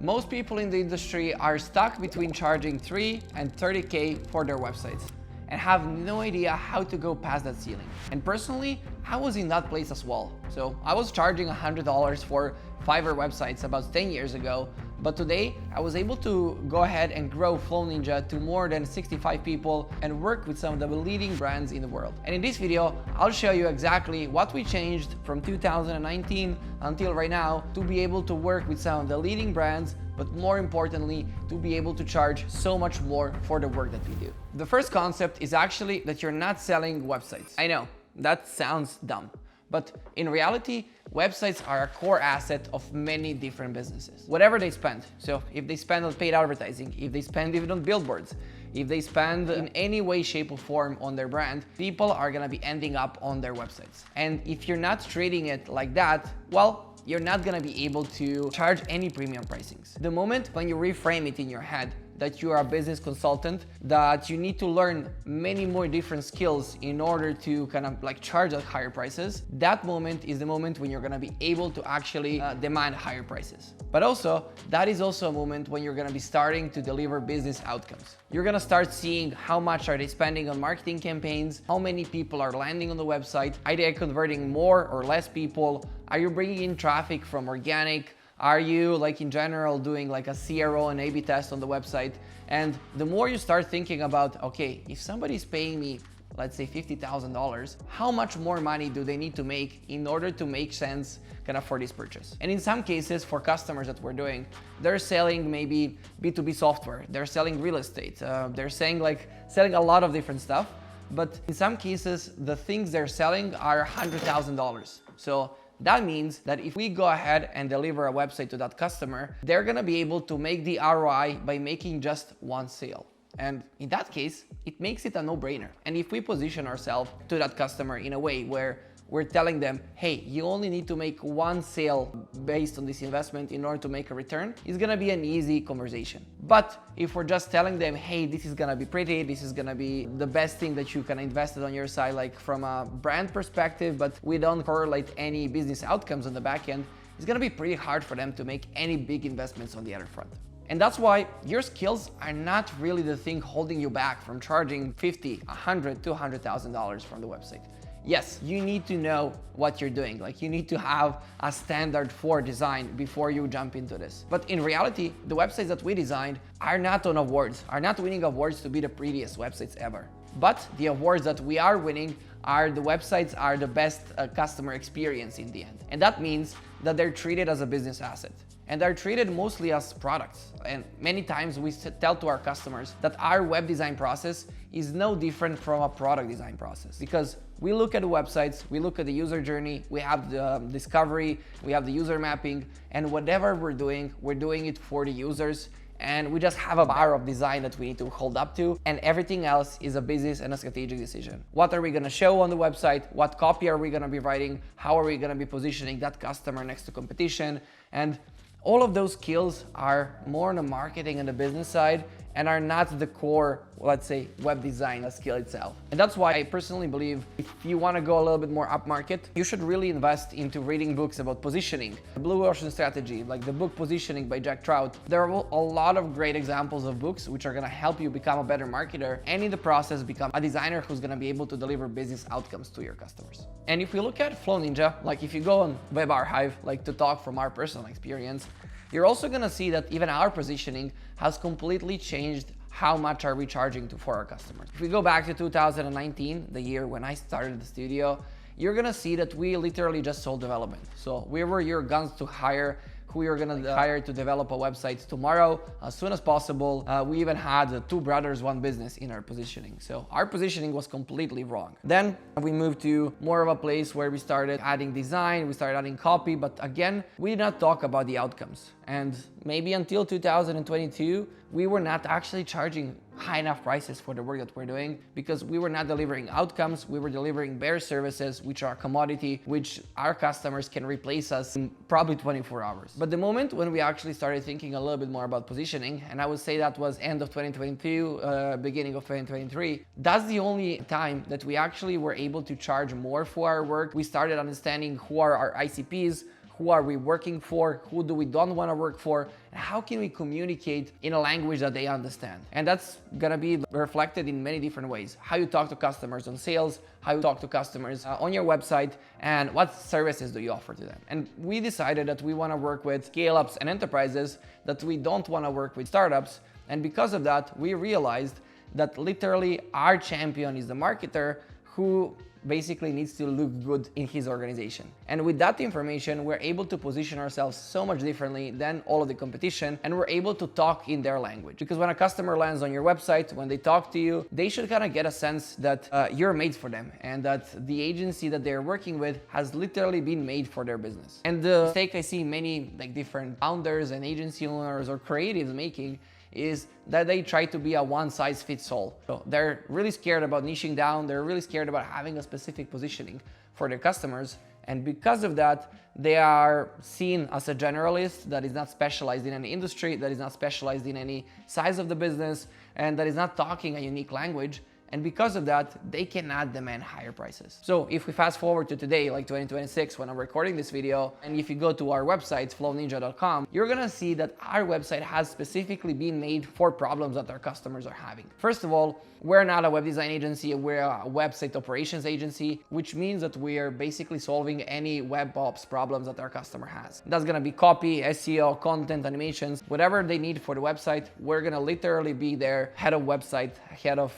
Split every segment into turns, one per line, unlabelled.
Most people in the industry are stuck between charging 3 and 30K for their websites and have no idea how to go past that ceiling. And personally, I was in that place as well. So I was charging $100 for Fiverr websites about 10 years ago, but today I was able to go ahead and grow Flow Ninja to more than 65 people and work with some of the leading brands in the world. And in this video, I'll show you exactly what we changed from 2019 until right now to be able to work with some of the leading brands, but more importantly, to be able to charge so much more for the work that we do. The first concept is actually that you're not selling websites. I know, that sounds dumb. But in reality, websites are a core asset of many different businesses. Whatever they spend. So if they spend on paid advertising, if they spend even on billboards, if they spend in any way, shape or form on their brand, people are gonna be ending up on their websites. And if you're not treating it like that, well, you're not gonna be able to charge any premium pricings. The moment when you reframe it in your head that you are a business consultant, that you need to learn many more different skills in order to kind of like charge at higher prices, that moment is the moment when you're gonna be able to actually demand higher prices. But also, that is also a moment when you're gonna be starting to deliver business outcomes. You're gonna start seeing how much are they spending on marketing campaigns, how many people are landing on the website, are they converting more or less people, are you bringing in traffic from organic, are you like in general doing like a CRO and A/B test on the website? And the more you start thinking about, okay, if somebody's paying me, let's say $50,000, how much more money do they need to make in order to make sense kind of for this purchase? And in some cases, for customers that we're doing, they're selling maybe B2B software, they're selling real estate, they're selling a lot of different stuff. But in some cases, the things they're selling are $100,000. So that means that if we go ahead and deliver a website to that customer, they're gonna be able to make the ROI by making just one sale. And in that case, it makes it a no-brainer. And if we position ourselves to that customer in a way where we're telling them, hey, you only need to make one sale based on this investment in order to make a return, it's gonna be an easy conversation. But if we're just telling them, hey, this is gonna be pretty, this is gonna be the best thing that you can invest on your side, like from a brand perspective, but we don't correlate any business outcomes on the back end, it's gonna be pretty hard for them to make any big investments on the other front. And that's why your skills are not really the thing holding you back from charging $50,000, $100,000, $200,000 from the website. Yes, you need to know what you're doing. Like you need to have a standard for design before you jump into this. But in reality, the websites that we designed are not on awards, are not winning awards to be the prettiest websites ever. But the awards that we are winning are the websites are the best customer experience in the end. And that means that they're treated as a business asset. And they're treated mostly as products. And many times we tell to our customers that our web design process is no different from a product design process. Because we look at the websites, we look at the user journey, we have the discovery, we have the user mapping, and whatever we're doing it for the users. And we just have a bar of design that we need to hold up to, and everything else is a business and a strategic decision. What are we gonna show on the website? What copy are we gonna be writing? How are we gonna be positioning that customer next to competition? And all of those skills are more on the marketing and the business side and are not the core, let's say, web design skill itself. And that's why I personally believe if you want to go a little bit more upmarket, you should really invest into reading books about positioning. The Blue Ocean Strategy, like the book Positioning by Jack Trout. There are a lot of great examples of books which are gonna help you become a better marketer and in the process become a designer who's gonna be able to deliver business outcomes to your customers. And if we look at Flow Ninja, like if you go on Web Archive, like to talk from our personal experience, you're also gonna see that even our positioning has completely changed how much are we charging for our customers. If we go back to 2019, the year when I started the studio, you're gonna see that we literally just sold development. So we were your guns to hire, who you're gonna hire to develop a website tomorrow, as soon as possible. We even had two brothers, one business in our positioning. So our positioning was completely wrong. Then we moved to more of a place where we started adding design, we started adding copy, but again, we did not talk about the outcomes. And maybe until 2022, we were not actually charging high enough prices for the work that we're doing because we were not delivering outcomes, we were delivering bare services, which are commodity, which our customers can replace us in probably 24 hours. But the moment when we actually started thinking a little bit more about positioning, and I would say that was end of 2022, beginning of 2023, that's the only time that we actually were able to charge more for our work. We started understanding who are our ICPs, who are we working for, who do we don't want to work for, and how can we communicate in a language that they understand. And that's gonna be reflected in many different ways. How you talk to customers on sales, how you talk to customers on your website, and what services do you offer to them. And we decided that we want to work with scale-ups and enterprises, that we don't want to work with startups. And because of that, we realized that literally our champion is the marketer who basically needs to look good in his organization. And with that information, we're able to position ourselves so much differently than all of the competition, and we're able to talk in their language. Because when a customer lands on your website, when they talk to you, they should kind of get a sense that you're made for them, and that the agency that they're working with has literally been made for their business. And the mistake I see many different founders and agency owners or creatives making is that they try to be a one-size-fits-all. So they're really scared about niching down, they're really scared about having a specific positioning for their customers, and because of that, they are seen as a generalist that is not specialized in any industry, that is not specialized in any size of the business, and that is not talking a unique language. And because of that, they cannot demand higher prices. So if we fast forward to today, like 2026, when I'm recording this video, and if you go to our website, flowninja.com, you're gonna see that our website has specifically been made for problems that our customers are having. First of all, we're not a web design agency, we're a website operations agency, which means that we are basically solving any web ops problems that our customer has. That's gonna be copy, SEO, content, animations, whatever they need for the website, we're gonna literally be their head of website, head of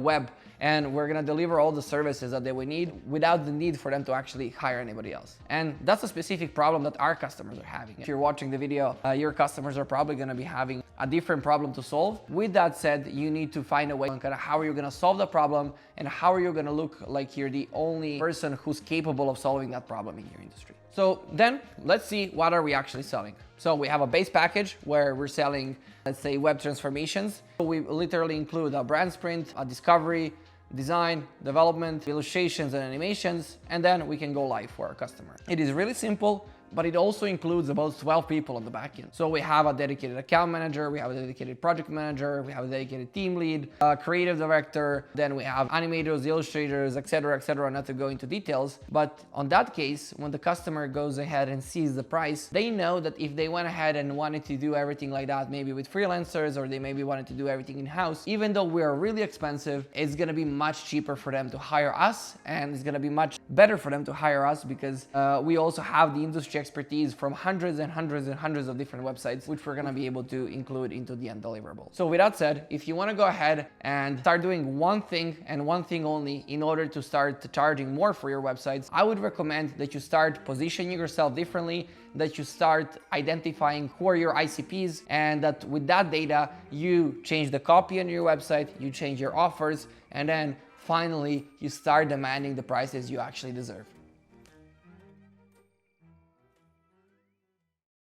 web, and we're gonna deliver all the services that they would need without the need for them to actually hire anybody else. And that's a specific problem that our customers are having. If you're watching the video, your customers are probably gonna be having a different problem to solve. With that said, you need to find a way on kind of how are you gonna solve the problem, and how are you gonna look like you're the only person who's capable of solving that problem in your industry. So then let's see, what are we actually selling? So we have a base package where we're selling, let's say, web transformations. We literally include a brand sprint, a discovery, design, development, illustrations and animations, and then we can go live for our customer. It is really simple, but it also includes about 12 people on the back end. So we have a dedicated account manager, we have a dedicated project manager, we have a dedicated team lead, a creative director, then we have animators, illustrators, etc., not to go into details. But on that case, when the customer goes ahead and sees the price, they know that if they went ahead and wanted to do everything like that, maybe with freelancers, or they maybe wanted to do everything in-house, even though we are really expensive, it's gonna be much cheaper for them to hire us, and it's gonna be much better for them to hire us because we also have the industry expertise from hundreds and hundreds and hundreds of different websites, which we're gonna be able to include into the end deliverable. So with that said, if you wanna go ahead and start doing one thing and one thing only in order to start charging more for your websites, I would recommend that you start positioning yourself differently, that you start identifying who are your ICPs, and that with that data, you change the copy on your website, you change your offers, and then finally, you start demanding the prices you actually deserve.